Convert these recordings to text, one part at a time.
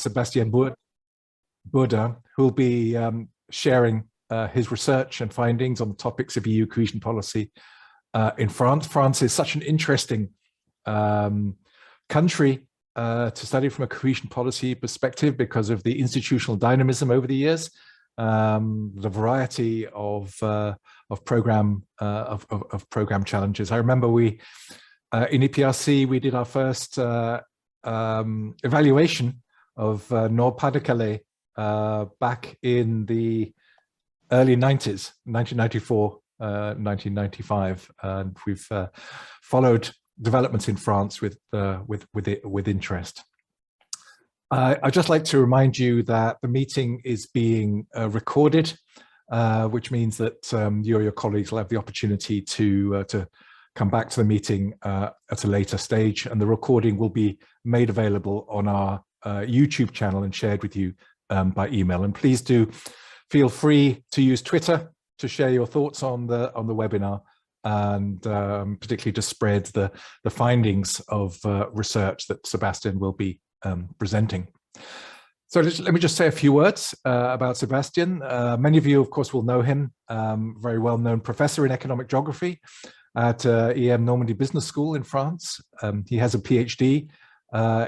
Sébastien Bourdin, who will be sharing his research and findings on the topics of EU cohesion policy in France. France is such an interesting country to study from a cohesion policy perspective because of the institutional dynamism over the years, the variety of program challenges. I remember we in EPRC we did our first evaluation of Nord-Pas-de-Calais back in the early 90s, 1994, 1995, and we've followed developments in France with interest. I'd just like to remind you that the meeting is being recorded, which means that you or your colleagues will have the opportunity to come back to the meeting at a later stage, and the recording will be made available on our YouTube channel and shared with you by email. And please do feel free to use Twitter to share your thoughts on the webinar, and particularly to spread the findings of research that Sébastien will be presenting. So let me just say a few words about Sébastien. Many of you, of course, will know him, very well-known professor in economic geography at EM Normandy Business School in France. He has a PhD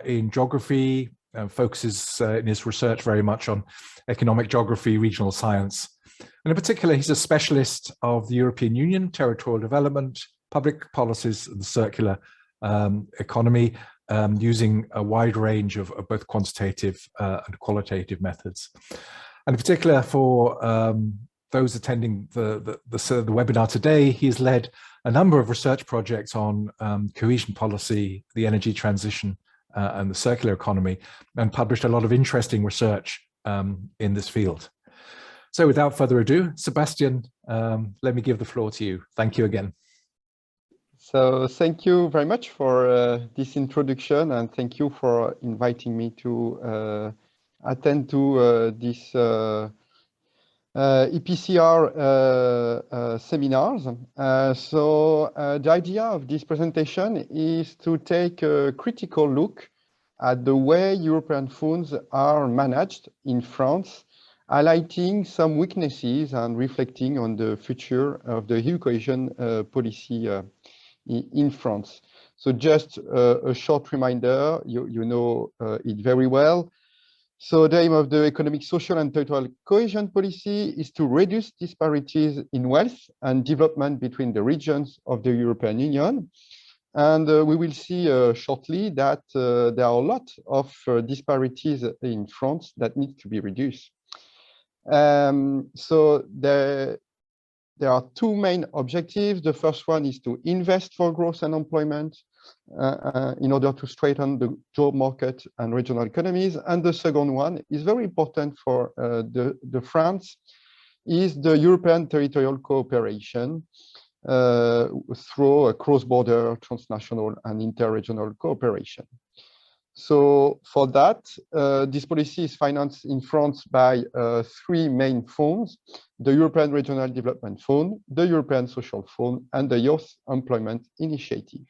in geography, focuses in his research very much on economic geography, regional science. And in particular, he's a specialist of the European Union, territorial development, public policies, and the circular economy, using a wide range of both quantitative and qualitative methods. And in particular, for those attending the webinar today, he's led a number of research projects on cohesion policy, the energy transition, and the circular economy, and published a lot of interesting research in this field. So without further ado, Sébastien, let me give the floor to you. Thank you again. So thank you very much for this introduction, and thank you for inviting me to attend to this EPCR seminars. So the idea of this presentation is to take a critical look at the way European funds are managed in France, highlighting some weaknesses and reflecting on the future of the EU cohesion policy in France. So just a short reminder, you know it very well. So the aim of the economic, social and territorial cohesion policy is to reduce disparities in wealth and development between the regions of the European Union. And we will see shortly that there are a lot of disparities in France that need to be reduced. So there are two main objectives. The first one is to invest for growth and employment in order to strengthen the job market and regional economies. And the second one is very important for the France, is the European territorial cooperation through a cross-border, transnational and interregional cooperation. So for that, this policy is financed in France by three main funds: the European Regional Development Fund, the European Social Fund, and the Youth Employment Initiative.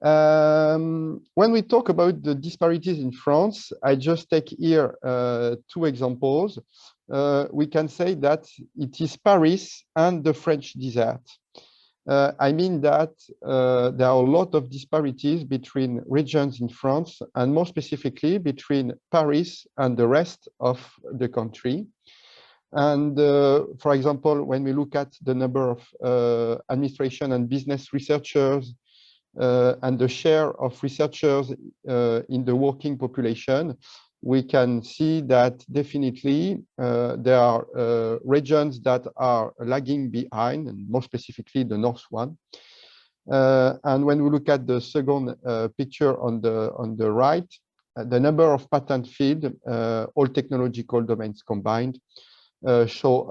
When we talk about the disparities in France, I just take here two examples. We can say that it is Paris and the French desert. I mean that there are a lot of disparities between regions in France, and more specifically between Paris and the rest of the country. And for example, when we look at the number of administration and business researchers and the share of researchers in the working population, we can see that definitely there are regions that are lagging behind, and more specifically the north one. And when we look at the second picture on the right, the number of patent fields, all technological domains combined, shows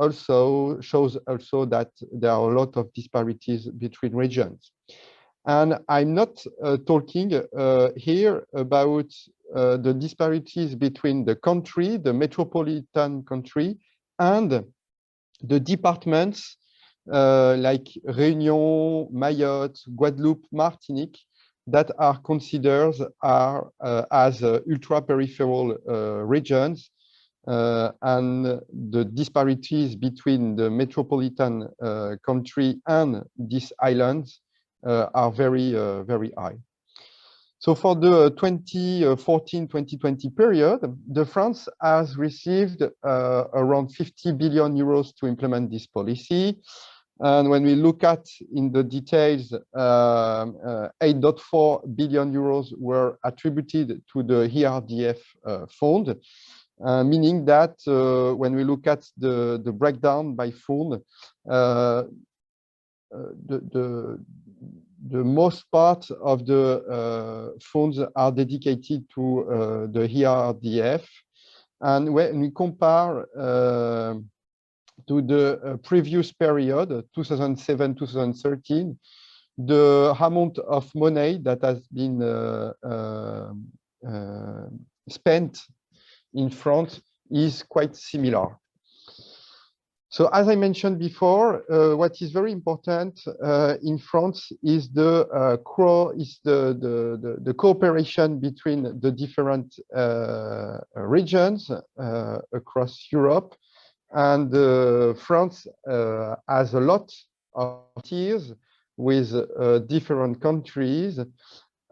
also that there are a lot of disparities between regions. And I'm not talking here about the disparities between the country, the metropolitan country, and the departments like Réunion, Mayotte, Guadeloupe, Martinique, that are considered as ultra-peripheral regions, and the disparities between the metropolitan country and these islands are very, very high. So for the 2014-2020 period, the France has received around 50 billion euros to implement this policy. And when we look at in the details, 8.4 billion euros were attributed to the ERDF fund, meaning that when we look at the breakdown by fund, the most part of the funds are dedicated to the ERDF. And when we compare to the previous period, 2007-2013, the amount of money that has been spent in France is quite similar. So as I mentioned before, what is very important in France is the cooperation between the different regions across Europe. And France has a lot of tiers with different countries.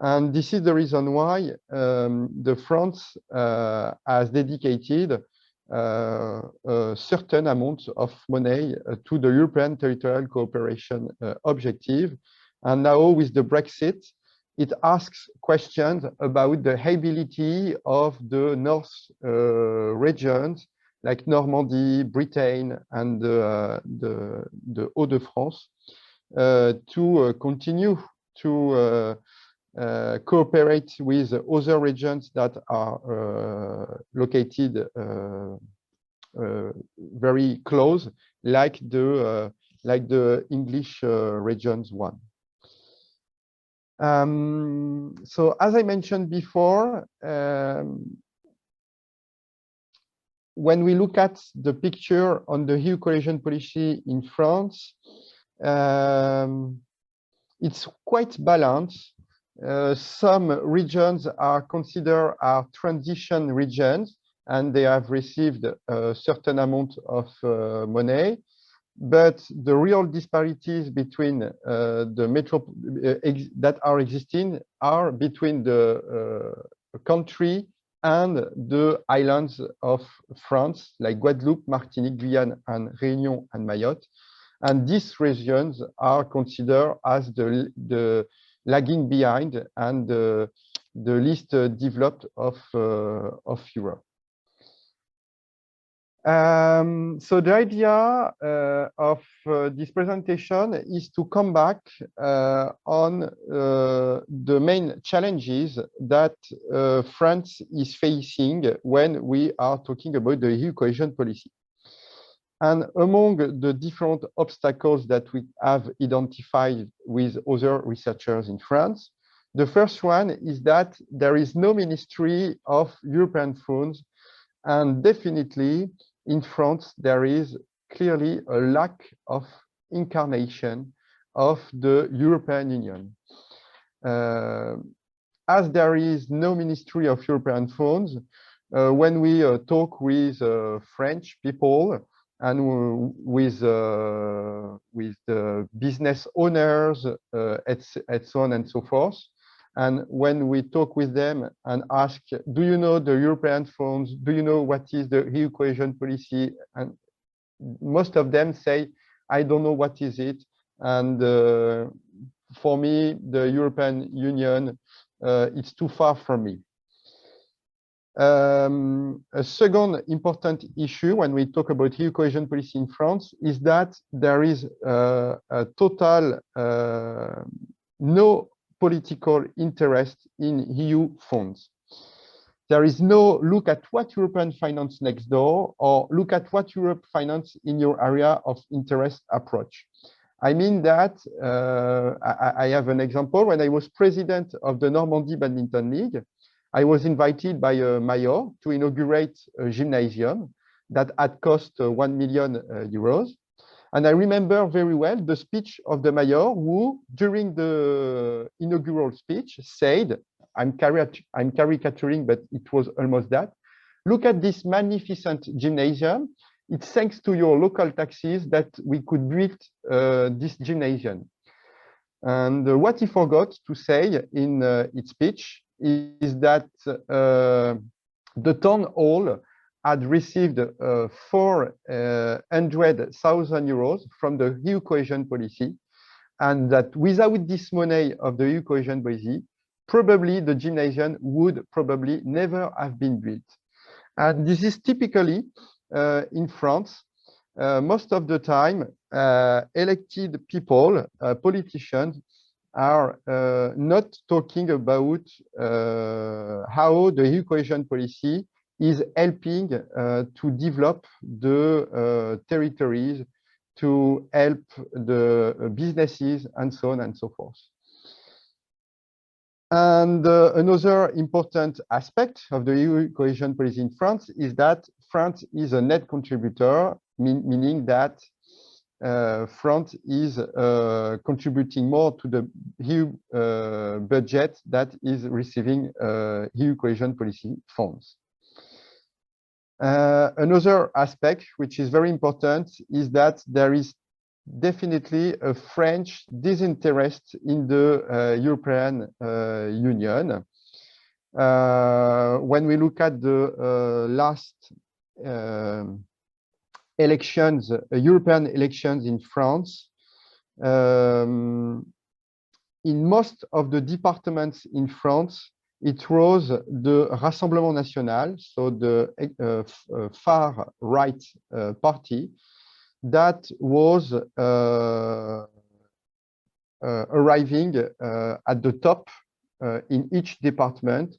And this is the reason why the France has dedicated a certain amount of money to the European territorial cooperation objective. And now with the Brexit, it asks questions about the ability of the North regions like Normandy, Britain, and the Hauts-de-France to continue to cooperate with other regions that are located very close, like the English regions one. So as I mentioned before, when we look at the picture on the EU cohesion policy in France, it's quite balanced. Some regions are considered as transition regions, and they have received a certain amount of money. But the real disparities between that are existing are between the country and the islands of France, like Guadeloupe, Martinique, Guyane, and Réunion and Mayotte. And these regions are considered as the lagging behind and the least developed of Europe. So the idea of this presentation is to come back on the main challenges that France is facing when we are talking about the EU cohesion policy. And among the different obstacles that we have identified with other researchers in France, the first one is that there is no Ministry of European Funds, and definitely in France, there is clearly a lack of incarnation of the European Union. As there is no Ministry of European Funds, when we talk with French people and with business owners, and so on and so forth, and when we talk with them and ask, do you know the European funds? Do you know what is the EU cohesion policy? And most of them say, I don't know what is it. And for me, the European Union, it's too far from me. A second important issue when we talk about EU cohesion policy in France is that there is a total no political interest in EU funds. There is no look at what European finance next door or look at what Europe finance in your area of interest approach. I mean that I have an example. When I was president of the Normandy Badminton League, I was invited by a mayor to inaugurate a gymnasium that had cost 1 million euros. And I remember very well the speech of the mayor who, during the inaugural speech, said, I'm caricaturing, but it was almost that. Look at this magnificent gymnasium. It's thanks to your local taxes that we could build this gymnasium. And what he forgot to say in its speech is that the town hall had received 400,000 euros from the EU cohesion policy, and that without this money of the EU cohesion policy, probably the gymnasium would probably never have been built. And this is typically in France, most of the time, elected people, politicians, are not talking about how the EU cohesion policy is helping to develop the territories, to help the businesses, and so on and so forth. And another important aspect of the EU cohesion policy in France is that France is a net contributor, meaning that France is contributing more to the EU budget that is receiving EU cohesion policy funds. Another aspect which is very important is that there is definitely a French disinterest in the European Union. When we look at the last elections, European elections in France, in most of the departments in France, it was the Rassemblement National, so the far right party, that was arriving at the top in each department,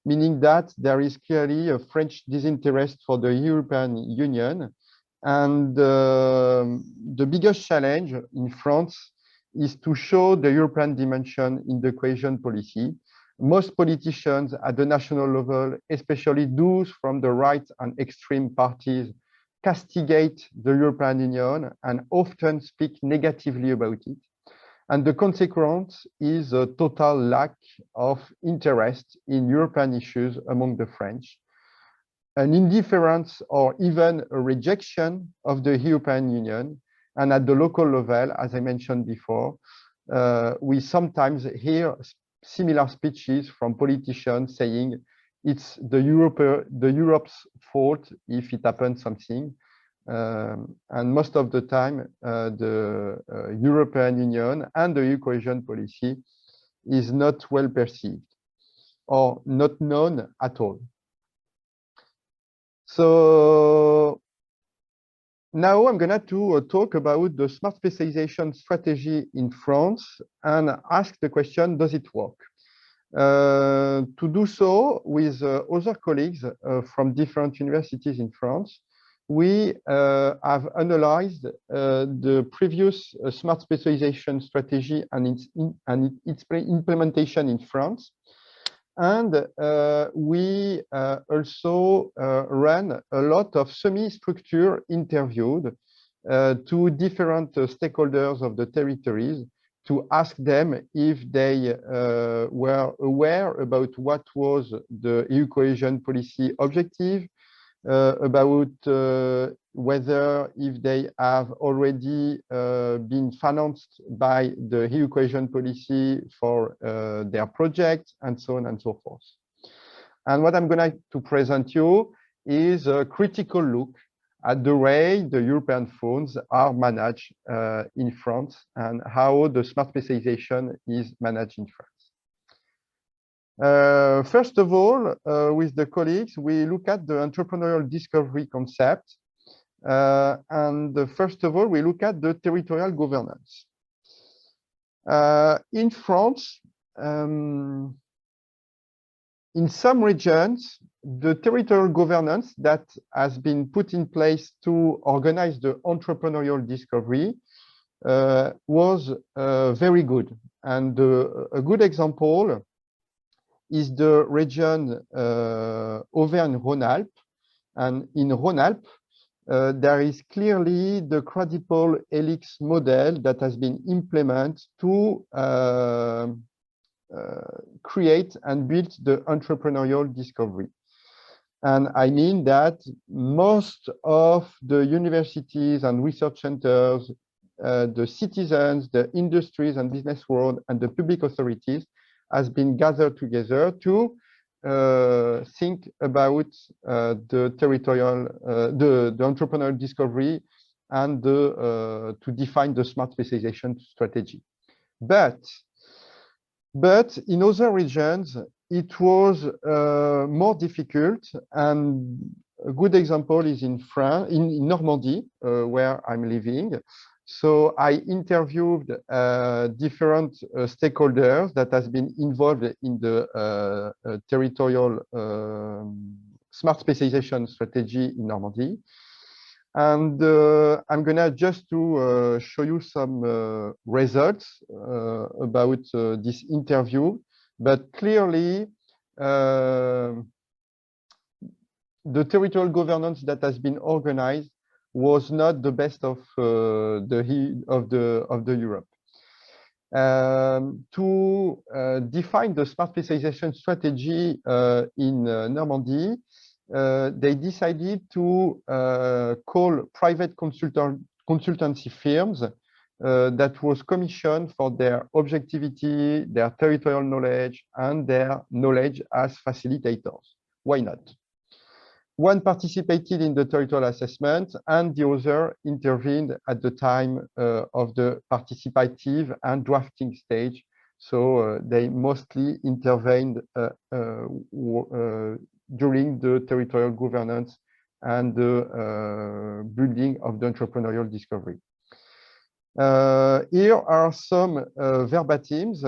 meaning that there is clearly a French disinterest for the European Union. And the biggest challenge in France is to show the European dimension in the cohesion policy. Most politicians at the national level, especially those from the right and extreme parties, castigate the European Union and often speak negatively about it. And the consequence is a total lack of interest in European issues among the French, an indifference or even a rejection of the European Union. And at the local level, as I mentioned before, we sometimes hear similar speeches from politicians saying it's the Europe's fault if it happens something. And most of the time, the European Union and the EU cohesion policy is not well perceived or not known at all. So now I'm going to talk about the smart specialization strategy in France and ask the question, does it work? To do so with other colleagues from different universities in France, we have analyzed the previous smart specialization strategy and its implementation in France. And we also ran a lot of semi-structure interviews to different stakeholders of the territories to ask them if they were aware about what was the EU cohesion policy objective, about whether if they have already been financed by the EU cohesion policy for their project, and so on and so forth. And what I'm going to present you is a critical look at the way the European funds are managed in France and how the smart specialization is managed in France. First of all, with the colleagues, we look at the entrepreneurial discovery concept. And first of all, we look at the territorial governance. In France, in some regions, the territorial governance that has been put in place to organize the entrepreneurial discovery was very good. And a good example is the region Auvergne-Rhône-Alpes. And in Rhône-Alpes, there is clearly the credible helix model that has been implemented to create and build the entrepreneurial discovery. And I mean that most of the universities and research centers, the citizens, the industries and business world, and the public authorities has been gathered together to think about the territorial, the entrepreneurial discovery, and to define the smart specialization strategy. But in other regions, it was more difficult, and a good example is in France, in Normandy, where I'm living. So I interviewed different stakeholders that has been involved in the territorial smart specialization strategy in Normandy. And I'm gonna just to show you some results about this interview. But clearly, the territorial governance that has been organized was not the best of the Europe. To define the smart specialization strategy in Normandy, they decided to call private consultancy firms that was commissioned for their objectivity, their territorial knowledge, and their knowledge as facilitators. Why not? One participated in the territorial assessment, and the other intervened at the time of the participative and drafting stage. So they mostly intervened during the territorial governance and the building of the entrepreneurial discovery. Here are some verbatims.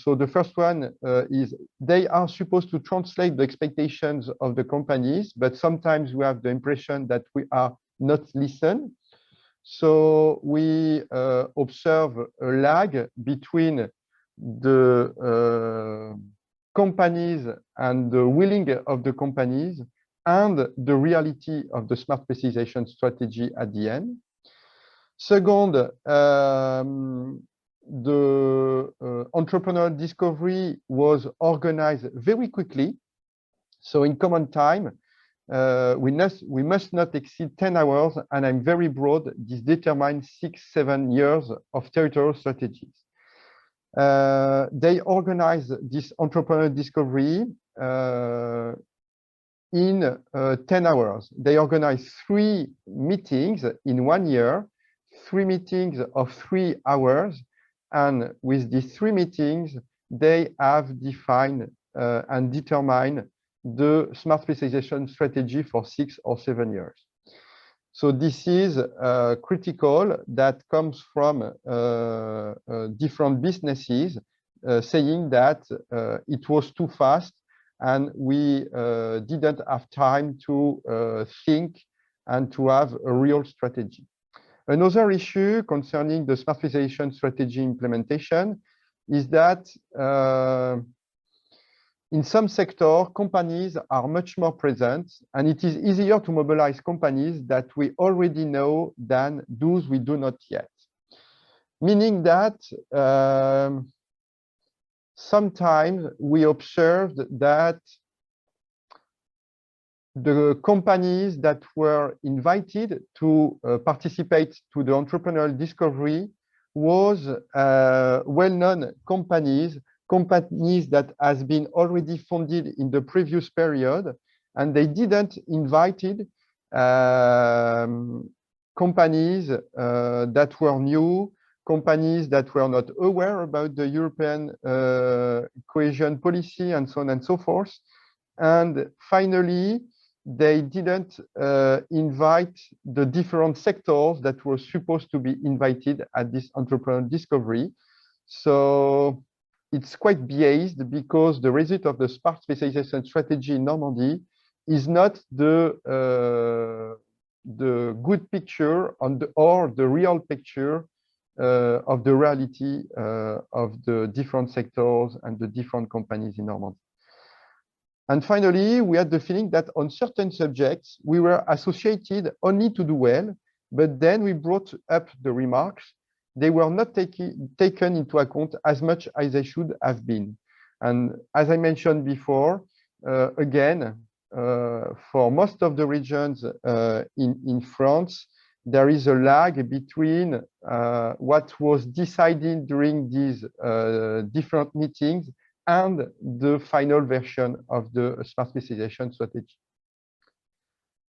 So the first one is they are supposed to translate the expectations of the companies, but sometimes we have the impression that we are not listened. So we observe a lag between the companies and the willing of the companies and the reality of the smart specialization strategy at the end. Second, the entrepreneurial discovery was organized very quickly. So in common time, we must not exceed 10 hours, and I'm very broad. This determines 6-7 years of territorial strategies. They organize this entrepreneurial discovery in 10 hours. They organize 3 meetings in 1 year, 3 meetings of 3 hours. And with these 3 meetings, they have defined and determined the smart specialization strategy for 6 or 7 years. So this is critical, that comes from different businesses saying that it was too fast and we didn't have time to think and to have a real strategy. Another issue concerning the smart specialization strategy implementation is that in some sectors, companies are much more present, and it is easier to mobilize companies that we already know than those we do not yet. Meaning that sometimes we observed that the companies that were invited to participate to the entrepreneurial discovery was well-known companies that has been already funded in the previous period, and they didn't invited companies that were new, companies that were not aware about the European cohesion policy, and so on and so forth. And finally, they didn't invite the different sectors that were supposed to be invited at this entrepreneurial discovery. So it's quite biased, because the result of the smart specialization strategy in Normandy is not the good picture or the real picture of the reality of the different sectors and the different companies in Normandy. And finally, we had the feeling that on certain subjects, we were associated only to do well, but then we brought up the remarks. They were not taken into account as much as they should have been. And as I mentioned before, again, for most of the regions in France, there is a lag between what was decided during these different meetings and the final version of the Smart Specialization strategy.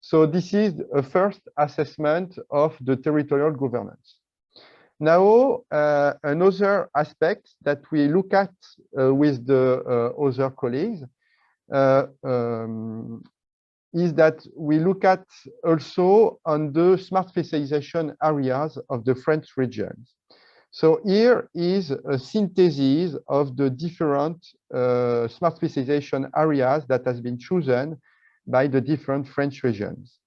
So this is a first assessment of the territorial governance. Now, another aspect that we look at with the other colleagues is that we look at also on the smart specialization areas of the French regions. So here is a synthesis of the different smart specialization areas that has been chosen by the different French regions.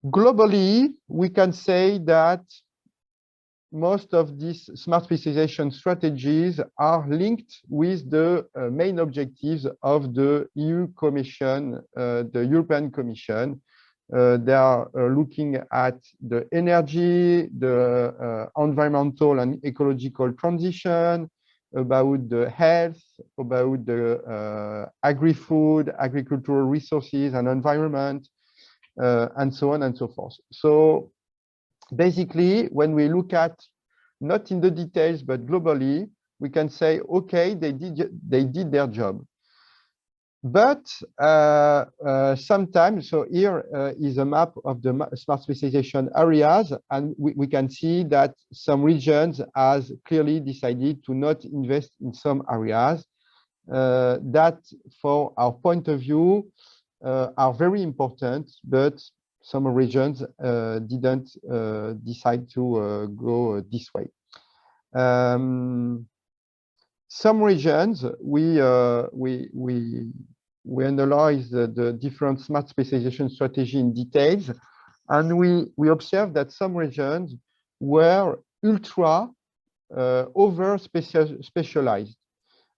Globally, we can say that most of these smart specialization strategies are linked with the main objectives of the EU Commission, the European Commission. They are looking at the energy, the environmental and ecological transition, about the health, about the agri-food, agricultural resources and environment, and so on and so forth. So basically, when we look at, not in the details, but globally, we can say, okay, they did their job. But sometimes, so here is a map of the smart specialization areas, and we can see that some regions has clearly decided to not invest in some areas that, for our point of view, are very important, but some regions didn't decide to go this way. Some regions, we analyze the different smart specialization strategy in details, and we observe that some regions were ultra over specialized.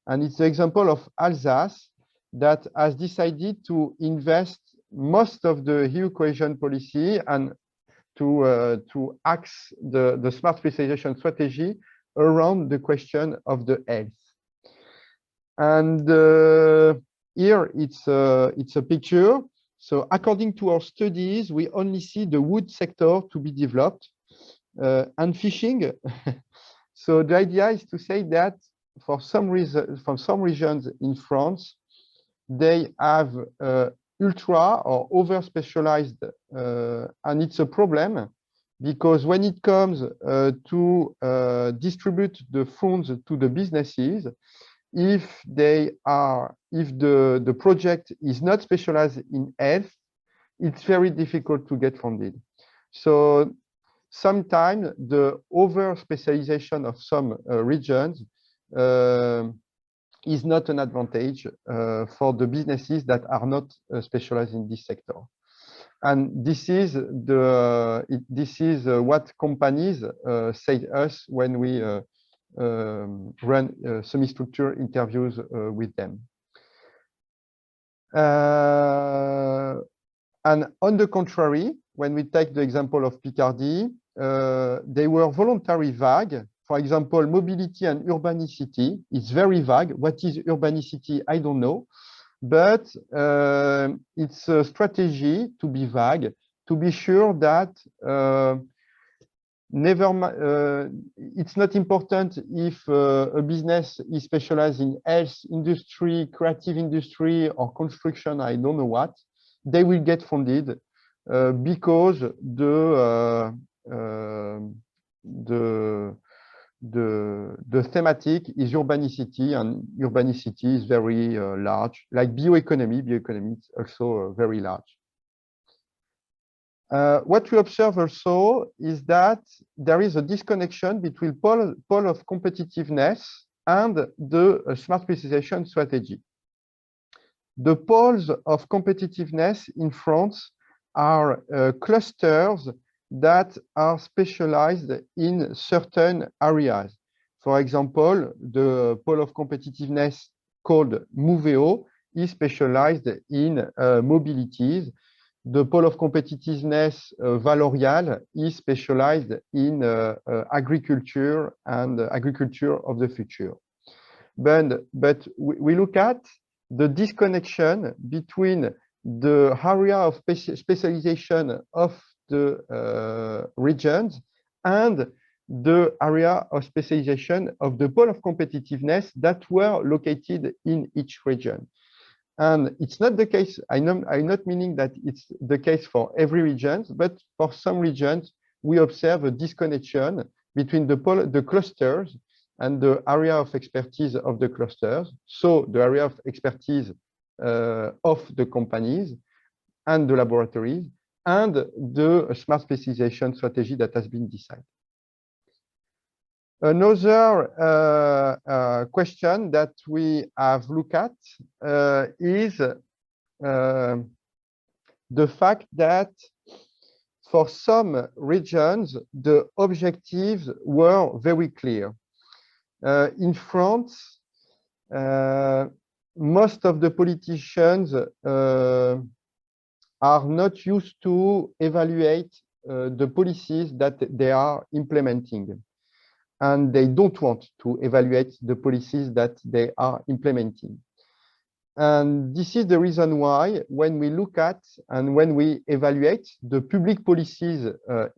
And it's the example of Alsace that has decided to invest most of the EU cohesion policy and to axe the smart specialization strategy around the question of the health. And here it's a picture. So according to our studies, we only see the wood sector to be developed and fishing. So the idea is to say that for some reason, from some regions in France, they have ultra or over specialized, and it's a problem because when it comes to distribute the funds to the businesses, if the project is not specialized in health, it's very difficult to get funded. So sometimes the over specialization of some regions is not an advantage for the businesses that are not specialized in this sector. And this is what companies say to us when we run semi-structured interviews with them. And on the contrary, when we take the example of Picardy, they were voluntary vague. For example, mobility and urbanicity is very vague. What is urbanicity? I don't know. But it's a strategy to be vague, to be sure that it's not important if a business is specialized in health industry, creative industry, or construction, I don't know what, they will get funded because the thematic is urbanicity, and urbanicity is very large, like bioeconomy. Bioeconomy is also very large. What we observe also is that there is a disconnection between pole of competitiveness and the smart specialization strategy. The poles of competitiveness in France are clusters that are specialized in certain areas. For example, the pole of competitiveness called Moveo is specialized in mobilities. The pole of competitiveness, Valorial, is specialized in agriculture and agriculture of the future. But we look at the disconnection between the area of specialization of the regions and the area of specialization of the pole of competitiveness that were located in each region. And it's not the case, I'm not meaning that it's the case for every region, but for some regions, we observe a disconnection between the clusters and the area of expertise of the clusters. So the area of expertise of the companies and the laboratories and the smart specialization strategy that has been decided. Another question that we have looked at is the fact that for some regions, the objectives were very clear. In France, most of the politicians are not used to evaluate the policies that they are implementing. And they don't want to evaluate the policies that they are implementing. And this is the reason why when we look at and when we evaluate the public policies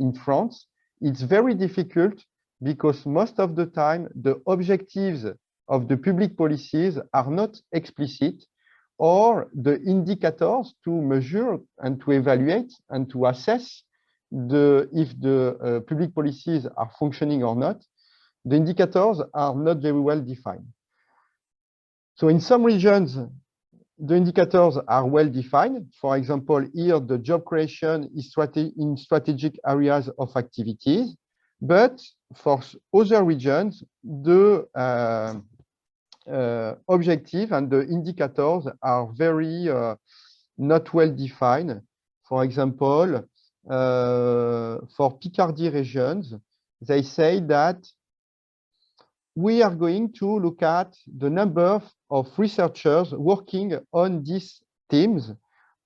in France, it's very difficult because most of the time the objectives of the public policies are not explicit, or the indicators to measure and to evaluate and to assess if the public policies are functioning or not, the indicators are not very well defined. So in some regions, the indicators are well defined. For example, here the job creation is in strategic areas of activities. But for other regions, the objective and the indicators are very not well defined. For example, for Picardy regions, they say that we are going to look at the number of researchers working on these themes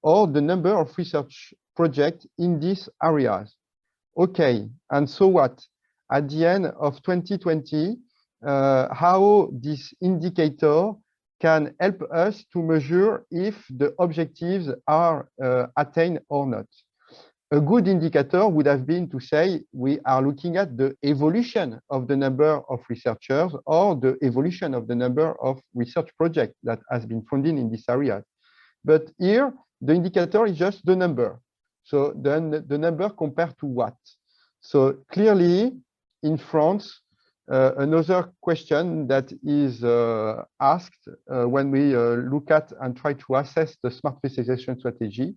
or the number of research projects in these areas. Okay, and so what? At the end of 2020, how this indicator can help us to measure if the objectives are attained or not. A good indicator would have been to say we are looking at the evolution of the number of researchers or the evolution of the number of research projects that has been funded in this area. But here, the indicator is just the number. So then the number compared to what? So clearly, in France, another question that is asked when we look at and try to assess the smart specialization strategy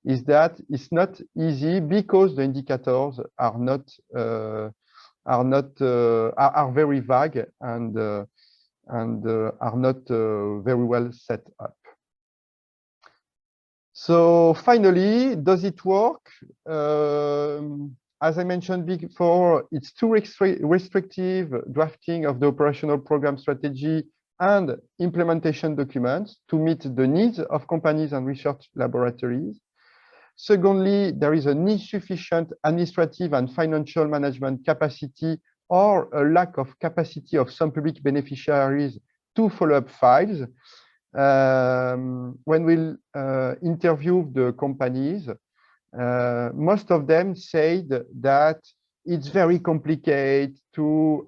is that it's not easy because the indicators are not are very vague and are not very well set up. So finally, does it work? As I mentioned before, it's too restrictive drafting of the operational program strategy and implementation documents to meet the needs of companies and research laboratories. Secondly, there is an insufficient administrative and financial management capacity or a lack of capacity of some public beneficiaries to follow up files. When we interview the companies, most of them said that it's very complicated to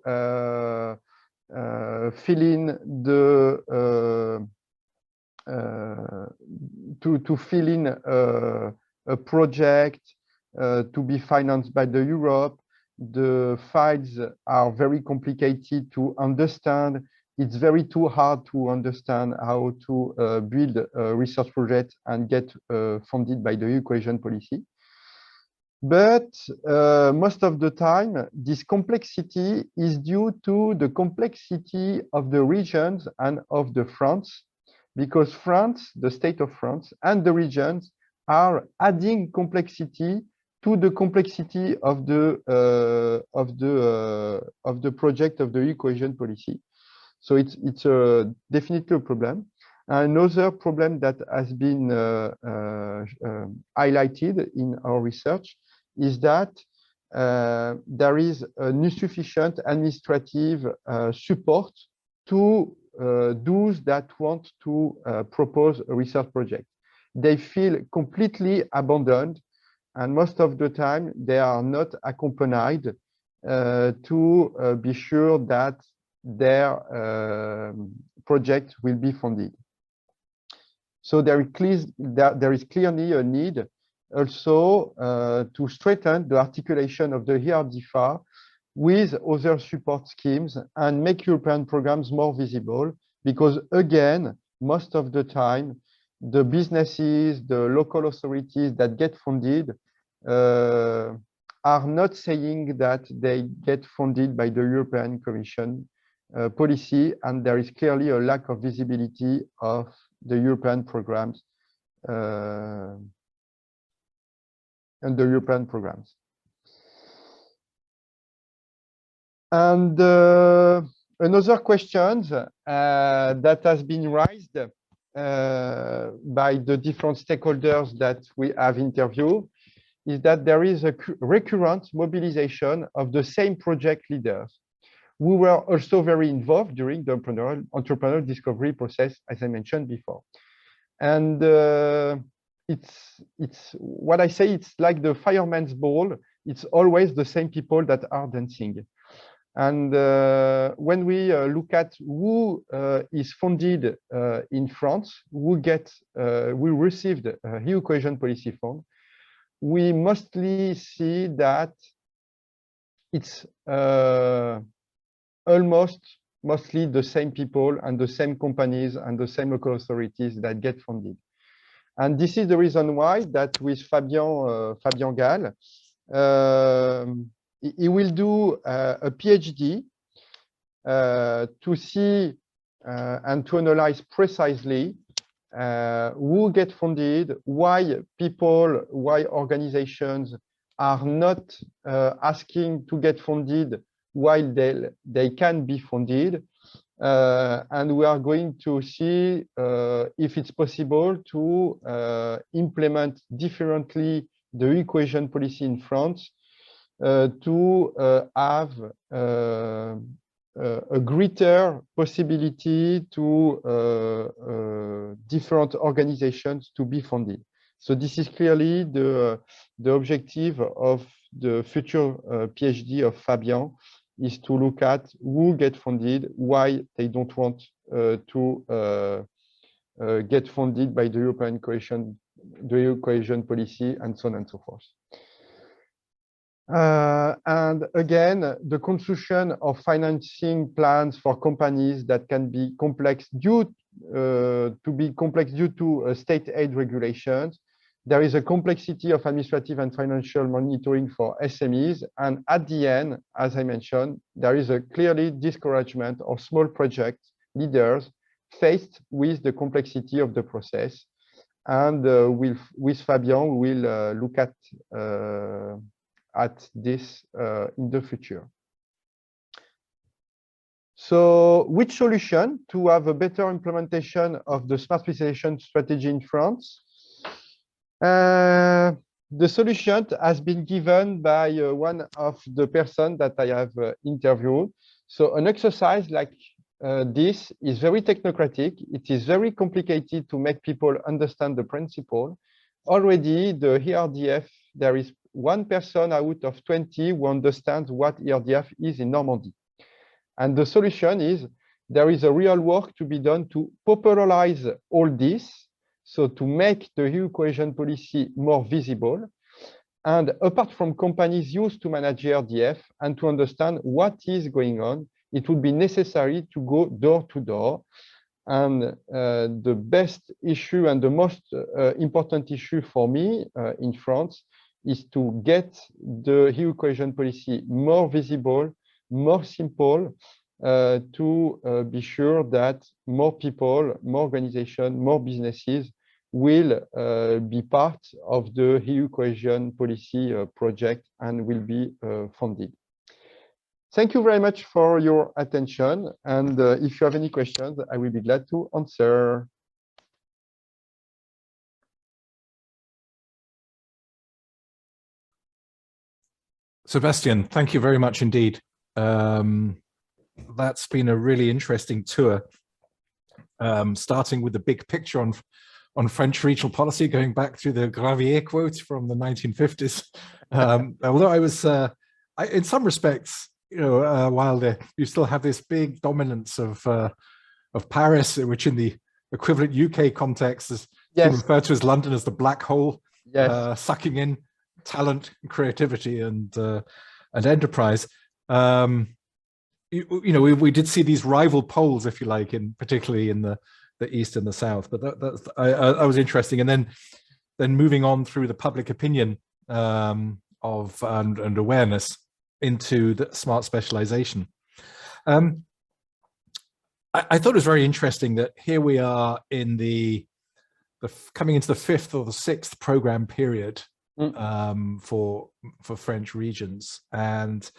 fill in the to fill in a project to be financed by the Europe. The files are very complicated to understand. It's very too hard to understand how to build a research project and get funded by the Cohesion Policy. But most of the time, this complexity is due to the complexity of the regions and of the France, because France, the state of France, and the regions are adding complexity to the complexity of the project of the Cohesion Policy. So it's definitely a problem. Another problem that has been highlighted in our research is that there is an insufficient administrative support to those that want to propose a research project. They feel completely abandoned, and most of the time they are not accompanied to be sure that their project will be funded. So there is clearly a need also to strengthen the articulation of the ERDFA with other support schemes and make European programs more visible, because again, most of the time, the businesses, the local authorities that get funded are not saying that they get funded by the European Commission policy, and there is clearly a lack of visibility of the European programs and the European programs. And another question that has been raised by the different stakeholders that we have interviewed is that there is a recurrent mobilization of the same project leaders. We were also very involved during the entrepreneurial discovery process, as I mentioned before. And it's what I say, it's like the fireman's ball. It's always the same people that are dancing. And when we look at who is funded in France, who received EU Cohesion Policy Fund, we mostly see that it's mostly the same people and the same companies and the same local authorities that get funded. And this is the reason why that with Fabien Gall, he will do a PhD to see and to analyze precisely who get funded, why organizations are not asking to get funded while they can be funded. And we are going to see if it's possible to implement differently the EU Cohesion Policy in France to have a greater possibility to different organizations to be funded. So this is clearly the objective of the future PhD of Fabien, is to look at who get funded, why they don't want to get funded by the European Cohesion Policy, and so on and so forth. And again, the construction of financing plans for companies that can be complex due to state aid regulations. There is a complexity of administrative and financial monitoring for SMEs. And at the end, as I mentioned, there is a clearly discouragement of small project leaders faced with the complexity of the process. And with Fabien, we'll look at this in the future. So which solution to have a better implementation of the Smart Specialization strategy in France? The solution has been given by one of the persons that I have interviewed. So an exercise like this is very technocratic. It is very complicated to make people understand the principle. Already the ERDF, there is one person out of 20 who understands what ERDF is in Normandy. And the solution is there is a real work to be done to popularize all this, so to make the EU Cohesion Policy more visible. And apart from companies used to manage ERDF and to understand what is going on, it would be necessary to go door to door. And the best issue and the most important issue for me in France is to get the EU Cohesion Policy more visible, more simple, to be sure that more people, more organizations, more businesses will be part of the EU Cohesion Policy project and will be funded. Thank you very much for your attention. And if you have any questions, I will be glad to answer. Sébastien, thank you very much indeed. That's been a really interesting tour, starting with the big picture on French regional policy, going back to the Gravier quote from the 1950s. Although I was, in some respects, while you still have this big dominance of Paris, which in the equivalent UK context is referred to as London as the black hole, sucking in talent, creativity, and enterprise. We did see these rival poles, if you like, particularly in the East and the South. But that was interesting. And then moving on through the public opinion and awareness into the smart specialization. I thought it was very interesting that here we are in the coming into the 5th or the 6th program period for French regions, and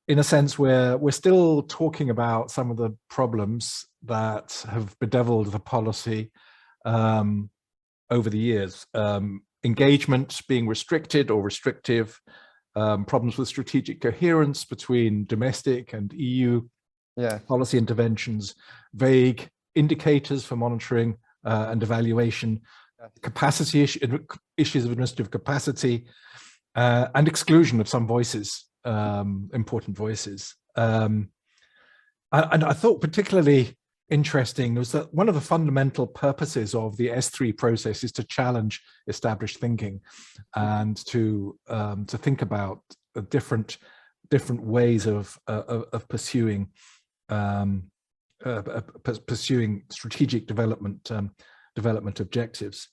in a sense we're still talking about some of the problems that have bedeviled the policy over the years. Engagement being restricted or restrictive, problems with strategic coherence between domestic and EU policy interventions, vague indicators for monitoring and evaluation, capacity issues of administrative capacity, and exclusion of some voices, important voices. And I thought particularly interesting was that one of the fundamental purposes of the S3 process is to challenge established thinking and to think about different ways of pursuing strategic development objectives.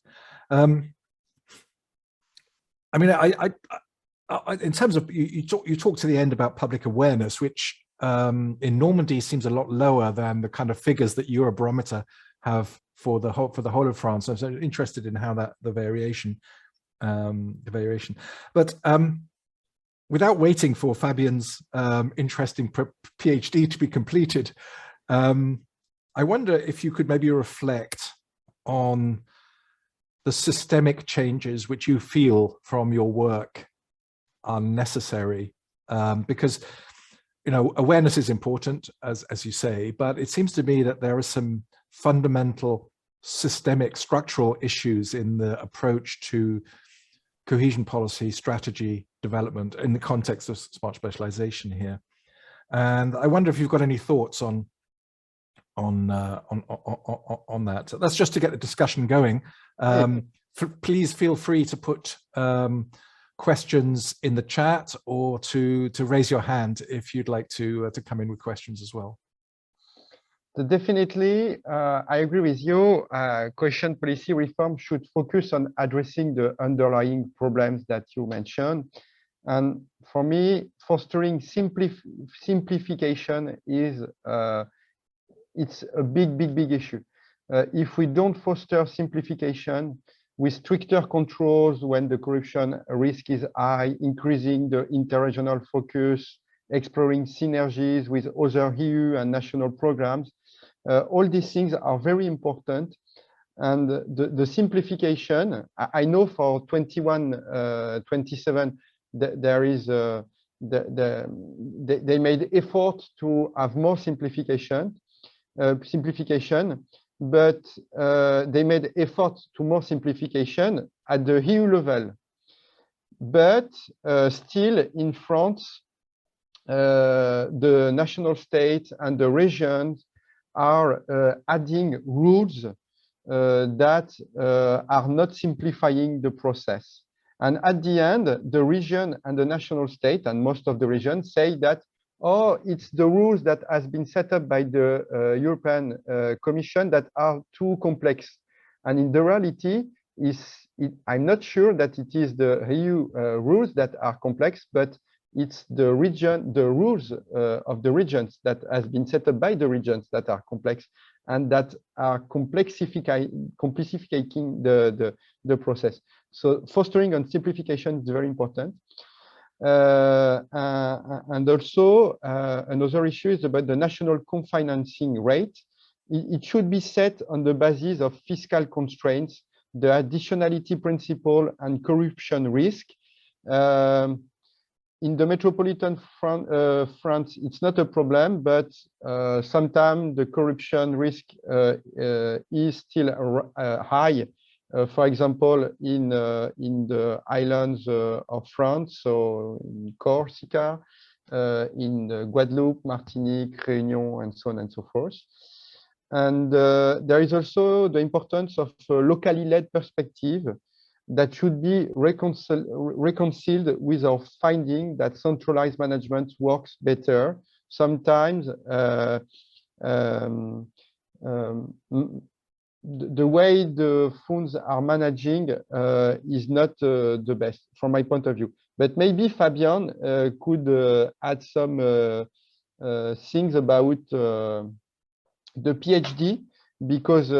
I mean, in terms of you talk to the end about public awareness, which in Normandy seems a lot lower than the kind of figures that Eurobarometer have for the whole of France. So I'm interested in how the variation. But without waiting for Fabien's interesting PhD to be completed, I wonder if you could maybe reflect on the systemic changes which you feel from your work are necessary, because awareness is important, as you say, but it seems to me that there are some fundamental systemic structural issues in the approach to cohesion policy strategy development in the context of smart specialization here. And I wonder if you've got any thoughts on that. So that's just to get the discussion going. Please feel free to put questions in the chat or to raise your hand if you'd like to come in with questions as well. So definitely, I agree with you. Cohesion policy reform should focus on addressing the underlying problems that you mentioned. And for me, fostering simplification is it's a big issue. If we don't foster simplification with stricter controls when the corruption risk is high, increasing the interregional focus, exploring synergies with other EU and national programs, all these things are very important. And the simplification, I know for 21-27, there is they made effort to have more simplification, but they made effort to more simplification at the EU level. But still in France, the national state and the regions are adding rules that are not simplifying the process. And at the end, the region and the national state, and most of the regions, say that, oh, it's the rules that has been set up by the European Commission that are too complex. And in the reality, I'm not sure that it is the EU rules that are complex, but it's the rules of the regions that has been set up by the regions that are complex and that are complexifying the process. So fostering on simplification is very important. And also, another issue is about the national co-financing rate. It should be set on the basis of fiscal constraints, the additionality principle, and corruption risk. In the metropolitan France, it's not a problem, but sometimes the corruption risk is still high. For example, in the islands of France, so in Corsica, in Guadeloupe, Martinique, Réunion, and so on and so forth. And there is also the importance of a locally led perspective that should be reconciled with our finding that centralized management works better. Sometimes the way the funds are managing is not the best from my point of view. But maybe Fabian could add some things about the PhD, because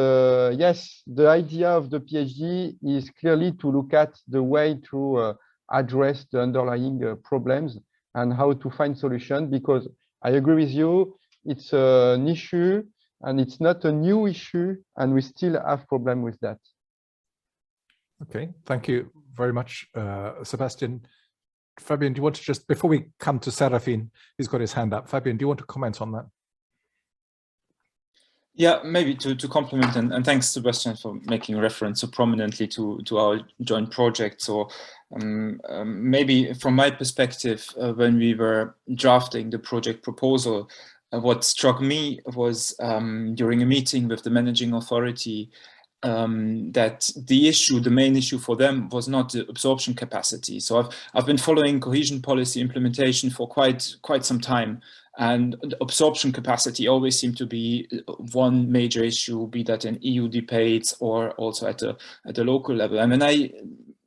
yes, the idea of the PhD is clearly to look at the way to address the underlying problems and how to find solutions, because I agree with you, it's an issue and it's not a new issue, and we still have problem with that. Okay, thank you very much, Sébastien. Fabian, do you want to just, before we come to Serafin, he's got his hand up. Fabian, do you want to comment on that? Yeah, maybe to complement, and thanks, Sebastian, for making reference so prominently to our joint project. So maybe from my perspective, when we were drafting the project proposal, what struck me was during a meeting with the managing authority, that the main issue for them was not the absorption capacity. So I've been following cohesion policy implementation for quite some time, and the absorption capacity always seemed to be one major issue, be that in EU debates or also at the local level. And when I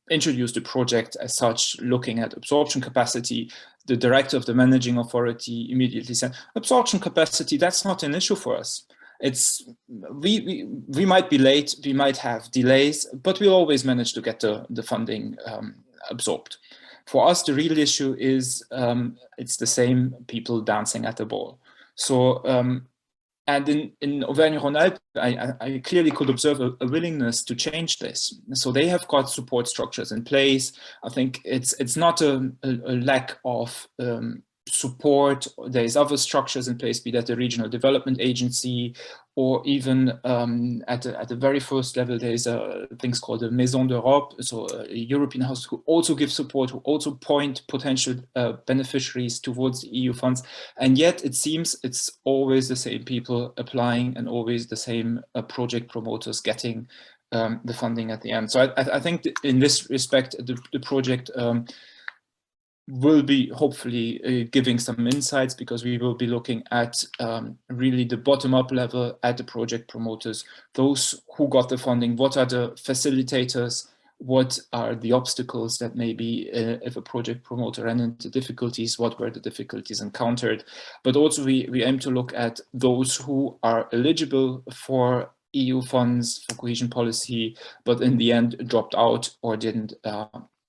introduced the project as such, looking at absorption capacity, the director of the managing authority immediately said, absorption capacity, that's not an issue for us. It's we might be late, we might have delays, but we'll always manage to get the funding absorbed. For us, the real issue is it's the same people dancing at the ball. So and in Auvergne-Rhône-Alpes, I clearly could observe a willingness to change this. So they have got support structures in place. I think it's not a lack of support. There's other structures in place, be that the regional development agency, or even at the very first level, there's things called the Maison d'Europe, so a European house who also give support, who also point potential beneficiaries towards the EU funds. And yet it seems it's always the same people applying and always the same project promoters getting the funding at the end. So I think in this respect, the project will be hopefully giving some insights, because we will be looking at really the bottom-up level at the project promoters, those who got the funding, what are the facilitators, what are the obstacles that maybe if a project promoter ran into difficulties, what were the difficulties encountered. But also we aim to look at those who are eligible for EU funds, for cohesion policy, but in the end dropped out or didn't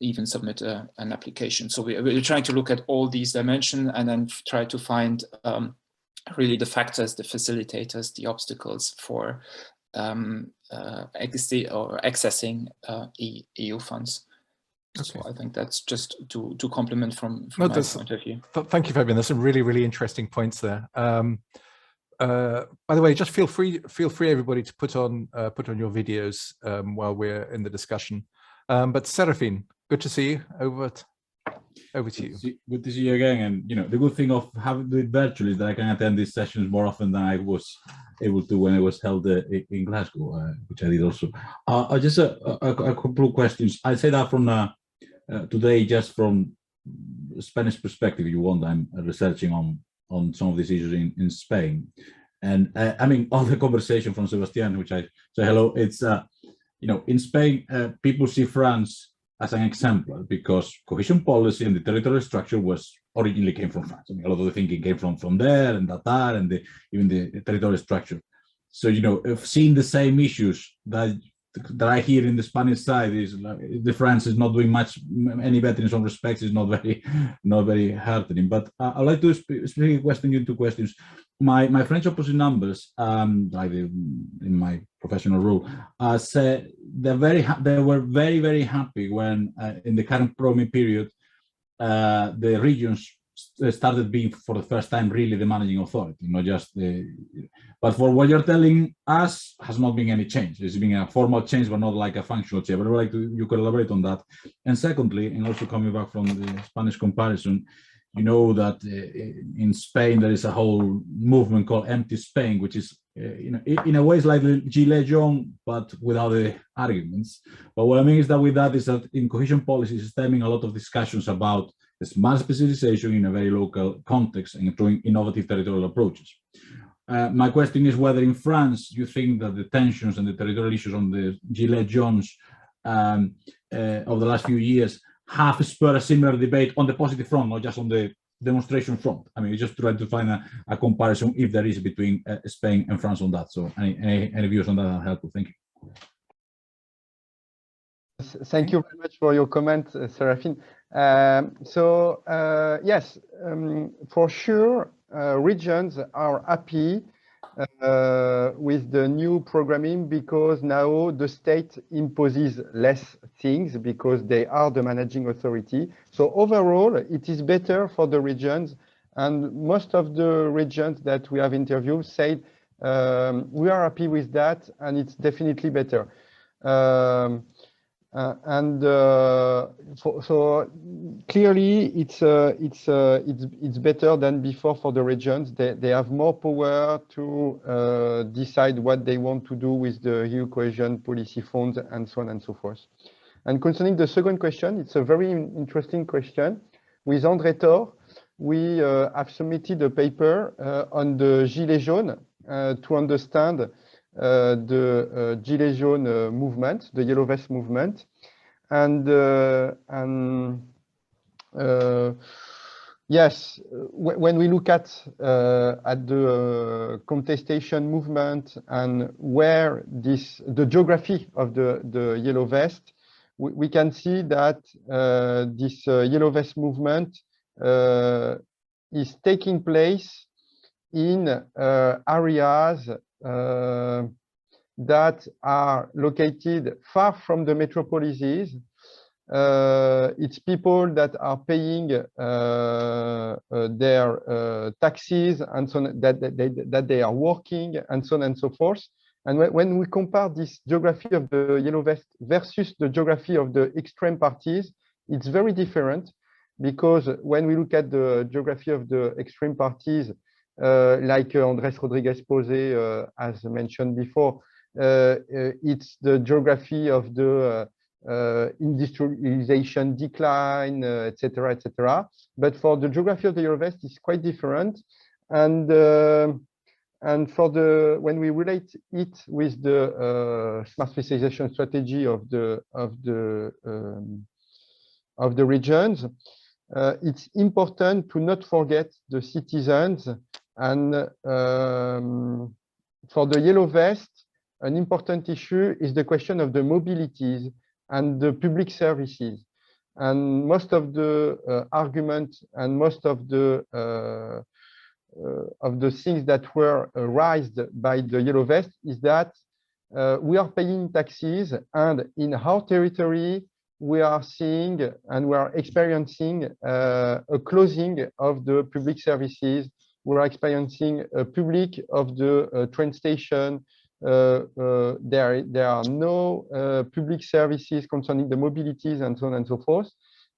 even submit an application. So we're trying to look at all these dimensions and then try to find really the factors, the facilitators, the obstacles for accessing EU funds. Okay. So I think that's just to complement from my point of view. Thank you, Fabian. There's some really interesting points there. By the way, just feel free everybody to put on your videos while we're in the discussion. But Serafin, good to see you. Over to you. Good to see you again. And the good thing of having to do it virtually is that I can attend these sessions more often than I was able to when it was held in Glasgow, which I did also. Just a couple of questions. I say that from today, just from Spanish perspective, if you want. I'm researching on some of these issues in Spain, and I mean, all the conversation from Sébastien, which I say hello. It's in Spain, people see France as an example because cohesion policy and the territorial structure originally came from France. I mean, a lot of the thinking came from there and even the territorial structure. So if seeing the same issues that that I hear in the Spanish side is like the France is not doing much any better in some respects. It's not very heartening. But I'd like to speak question you two questions. My French opposite numbers, like in my professional role, say they were very happy when in the current programming period the regions started being for the first time really the managing authority, not just the. But for what you're telling us, has not been any change. It's been a formal change, but not like a functional change. But I'd like you could elaborate on that. And secondly, and also coming back from the Spanish comparison, you know that in Spain there is a whole movement called Empty Spain, which is in a way it's like the Gilets jaunes, but without the arguments. But what I mean is that in cohesion policy is stemming a lot of discussions about the smart specialization in a very local context and through innovative territorial approaches. My question is whether in France you think that the tensions and the territorial issues on the Gilets jaunes of the last few years have spurred a similar debate on the positive front, not just on the demonstration front. I mean, just trying to find a comparison if there is between Spain and France on that. So any views on that are helpful. Thank you. Thank you very much for your comment, Serafin. Yes, for sure, regions are happy with the new programming because now the state imposes less things because they are the managing authority. So overall, it is better for the regions, and most of the regions that we have interviewed said we are happy with that, and it's definitely better. So clearly it's better than before for the regions. They have more power to decide what they want to do with the EU cohesion policy funds and so on and so forth. And concerning the second question, it's a very interesting question. With André Thor, we have submitted a paper on the Gilets jaunes to understand the Gilets jaunes movement, the Yellow Vest movement, and yes, when we look at the contestation movement and where the geography of the Yellow Vest, we can see that this Yellow Vest movement is taking place in areas that are located far from the metropolises. It's people that are paying their taxes and so on, that they are working and so on and so forth. And when we compare this geography of the Yellow Vest versus the geography of the extreme parties, it's very different, because when we look at the geography of the extreme parties, like Andrés Rodríguez Posé has mentioned before, it's the geography of the industrialization decline, etc., etc. But for the geography of the Yellow Vest, it's quite different. And for when we relate it with the smart specialization strategy of the regions, it's important to not forget the citizens. And for the Yellow Vest, an important issue is the question of the mobilities and the public services. And most of the arguments and most of the things that were raised by the Yellow Vest is that we are paying taxes, and in our territory, we are seeing and we are experiencing a closing of the public services. We are experiencing a public of the train station. There are no public services concerning the mobilities and so on and so forth.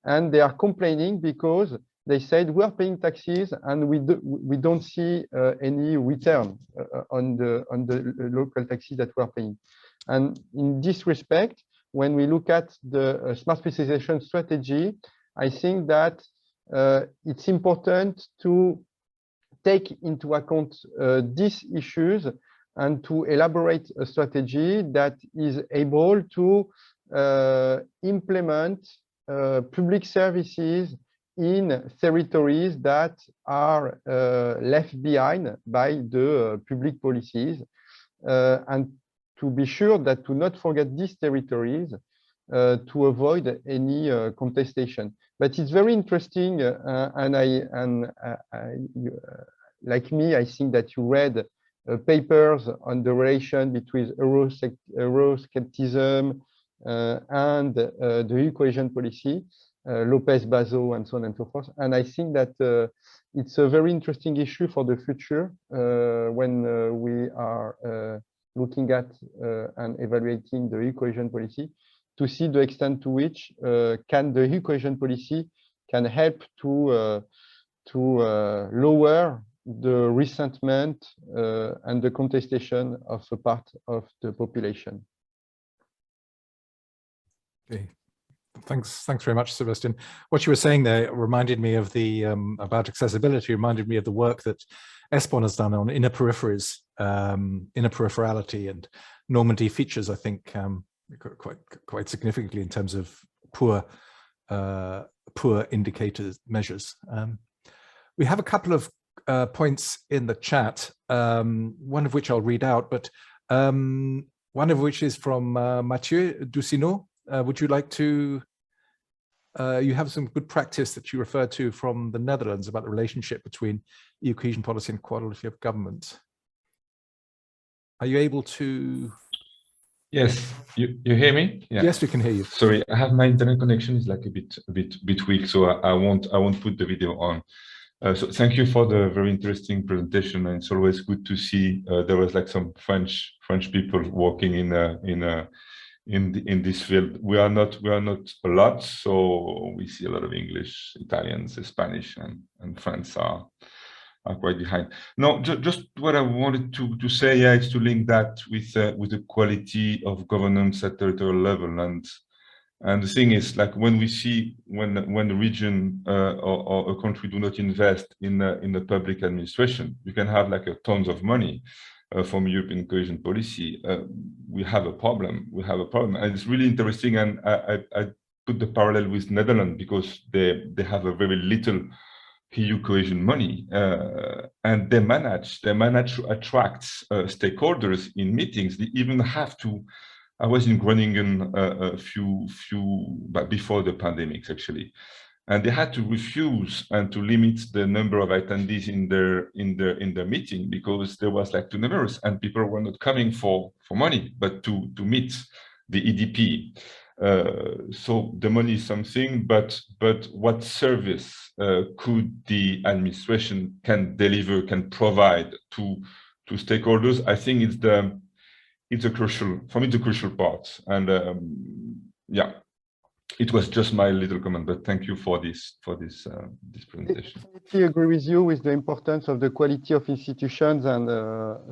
And they are complaining because they said we are paying taxes and we don't see any return on the local taxes that we are paying. And in this respect, when we look at the smart specialization strategy, I think that it's important to take into account these issues and to elaborate a strategy that is able to implement public services in territories that are left behind by the public policies, and to be sure that to not forget these territories to avoid any contestation. But it's very interesting, like me, I think that you read papers on the relation between Euroscepticism and the cohesion policy, Lopez, Bazo, and so on and so forth. And I think that it's a very interesting issue for the future when we are looking at and evaluating the cohesion policy, to see the extent to which can the cohesion policy can help to lower the resentment and the contestation of a part of the population. Okay, thanks very much, Sébastien. What you were saying there reminded me of the about accessibility. Reminded me of the work that ESPON has done on inner peripheries, inner peripherality, and Normandy features, I think, quite significantly in terms of poor indicators measures. We have a couple of points in the chat, one of which I'll read out, but one of which is from Mathieu Ducineau. Would you like to, you have some good practice that you refer to from the Netherlands about the relationship between EU cohesion policy and quality of government. Are you able to? Yes, you hear me? Yeah. Yes, we can hear you. Sorry, I have my internet connection is like a bit weak, so I won't put the video on. So thank you for the very interesting presentation, and it's always good to see there was like some French people working in this field. We are not a lot, so we see a lot of English, Italians, Spanish, and French are quite behind. No, just what I wanted to say, yeah, is to link that with the quality of governance at territorial level. And the thing is, like when we see when the region or a country do not invest in the public administration, you can have like tons of money from European cohesion policy. We have a problem. And it's really interesting. And I put the parallel with Netherlands because they have a very little EU cohesion money, and they manage to attract stakeholders in meetings. They even have to. I was in Groningen but before the pandemic actually, and they had to refuse and to limit the number of attendees in their meeting because there was like too numerous, and people were not coming for money but to meet the EDP. So the money is something, but what service could the administration can provide to stakeholders? I think it's a crucial part. And yeah, it was just my little comment, but thank you for this presentation. I completely agree with you with the importance of the quality of institutions, and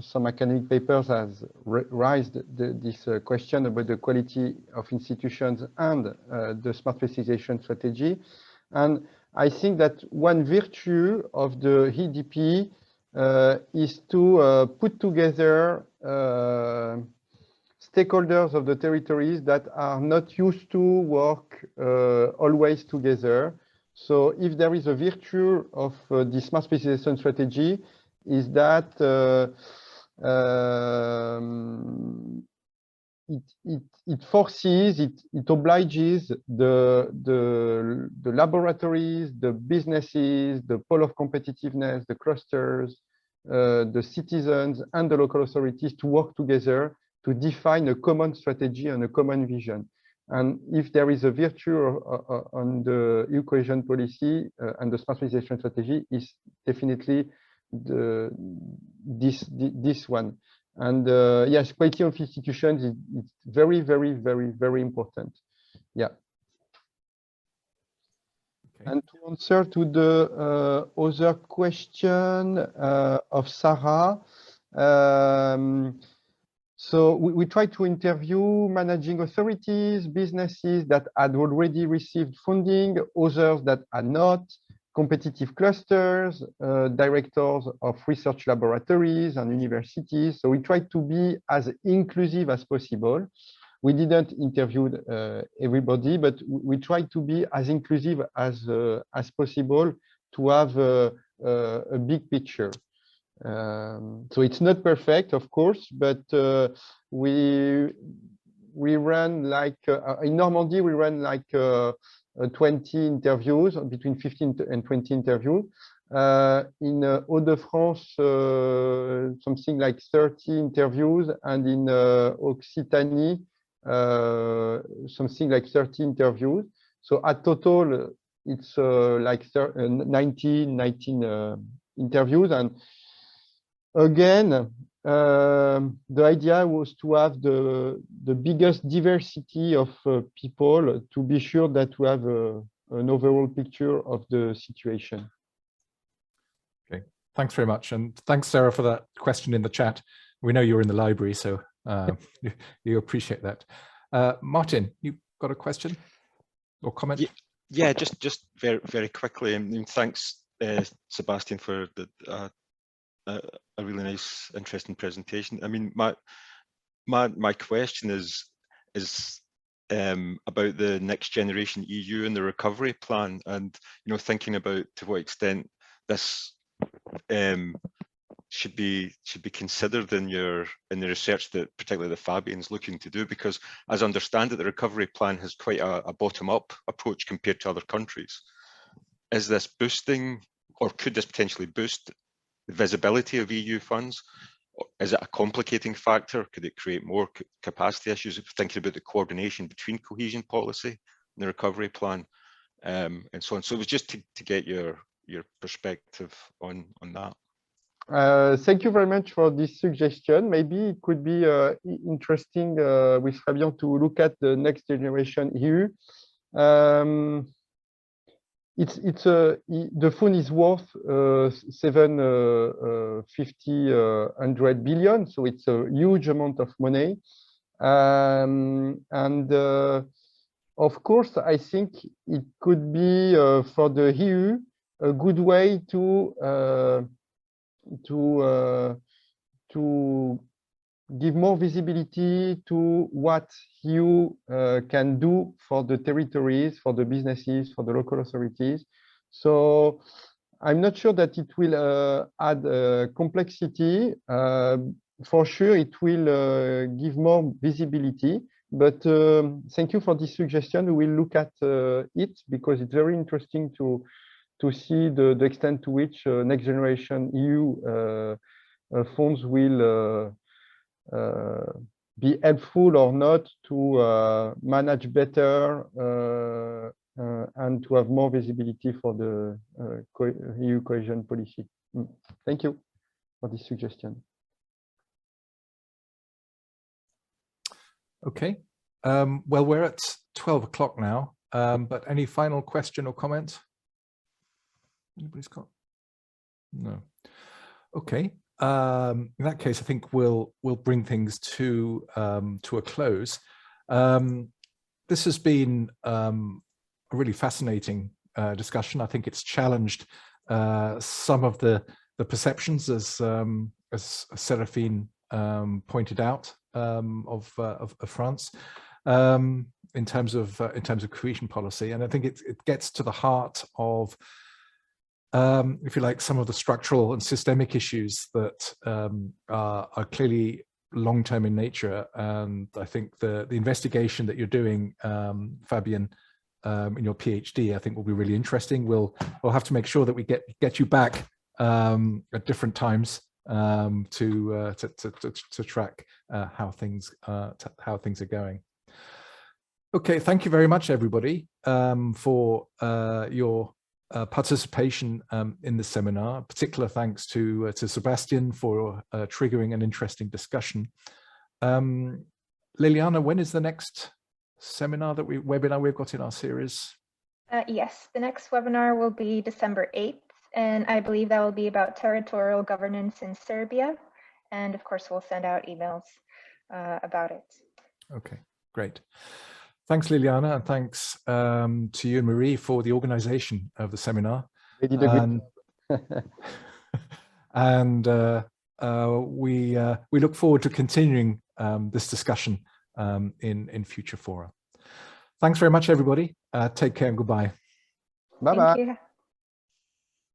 some academic papers has raised this question about the quality of institutions and the smart specialization strategy. And I think that one virtue of the EDP is to put together stakeholders of the territories that are not used to work always together. So if there is a virtue of the smart specialization strategy, is that it forces, it obliges the laboratories, the businesses, the pole of competitiveness, the clusters, the citizens and the local authorities to work together to define a common strategy and a common vision. And if there is a virtue on the EU cohesion policy and the smart specialization strategy, is definitely this one. And yes, quality of institutions is very, very, very, very important. Yeah. Okay. And to answer to the other question of Sarah, so we try to interview managing authorities, businesses that had already received funding, others that are not, competitive clusters, directors of research laboratories and universities. So we tried to be as inclusive as possible. We didn't interview everybody, but we tried to be as inclusive as possible to have a big picture. So it's not perfect, of course, but we run like in Normandy we run like 20 interviews, between 15 and 20 interviews. In Hauts-de-France, something like 30 interviews, and in Occitanie, something like 30 interviews. So at total, it's like 19 interviews. And again, the idea was to have the biggest diversity of people to be sure that we have an overall picture of the situation. Okay, thanks very much. And thanks, Sarah, for that question in the chat. We know you're in the library, so you appreciate that. Martin, you got a question or comment? Yeah, just very quickly. I mean, thanks, Sébastien, for a really nice, interesting presentation. I mean, my question is about the next generation EU and the recovery plan, and thinking about to what extent this should be considered in the research that particularly the Fabian's looking to do, because as I understand it, the recovery plan has quite a bottom-up approach compared to other countries. Is this boosting, or could this potentially boost the visibility of EU funds? Is it a complicating factor? Could it create more capacity issues? Thinking about the coordination between cohesion policy and the recovery plan, and so on. So it was just to get your perspective on that. Thank you very much for this suggestion. Maybe it could be interesting with Fabien to look at the next generation EU. The fund is worth 750 billion, so it's a huge amount of money. Of course, I think it could be for the EU a good way to give more visibility to what you can do for the territories, for the businesses, for the local authorities. So I'm not sure that it will add complexity. For sure, it will give more visibility. But thank you for this suggestion. We will look at it, because it's very interesting to see the extent to which next generation EU funds will be helpful or not to manage better and to have more visibility for the EU cohesion policy. Thank you for this suggestion. Okay, well, we're at 12 o'clock now, but any final question or comment? Anybody's got? No. Okay. In that case, I think we'll bring things to a close. This has been a really fascinating discussion. I think it's challenged some of the perceptions, as Séraphine pointed out, of France in terms of cohesion policy, and I think it gets to the heart of, if you like, some of the structural and systemic issues that are clearly long-term in nature. And I think the investigation that you're doing, Fabien, in your PhD, I think will be really interesting. We'll have to make sure that we get you back at different times to track how things are going. Okay, thank you very much, everybody, for your participation in the seminar. Particular thanks to Sébastien for triggering an interesting discussion. Liliana, when is the next seminar webinar we've got in our series? Yes, the next webinar will be December 8th, and I believe that will be about territorial governance in Serbia. And of course, we'll send out emails about it. Okay, great. Thanks, Liliana, and thanks to you and Marie for the organization of the seminar. And we look forward to continuing this discussion in future fora. Thanks very much, everybody. Take care and goodbye. Bye-bye.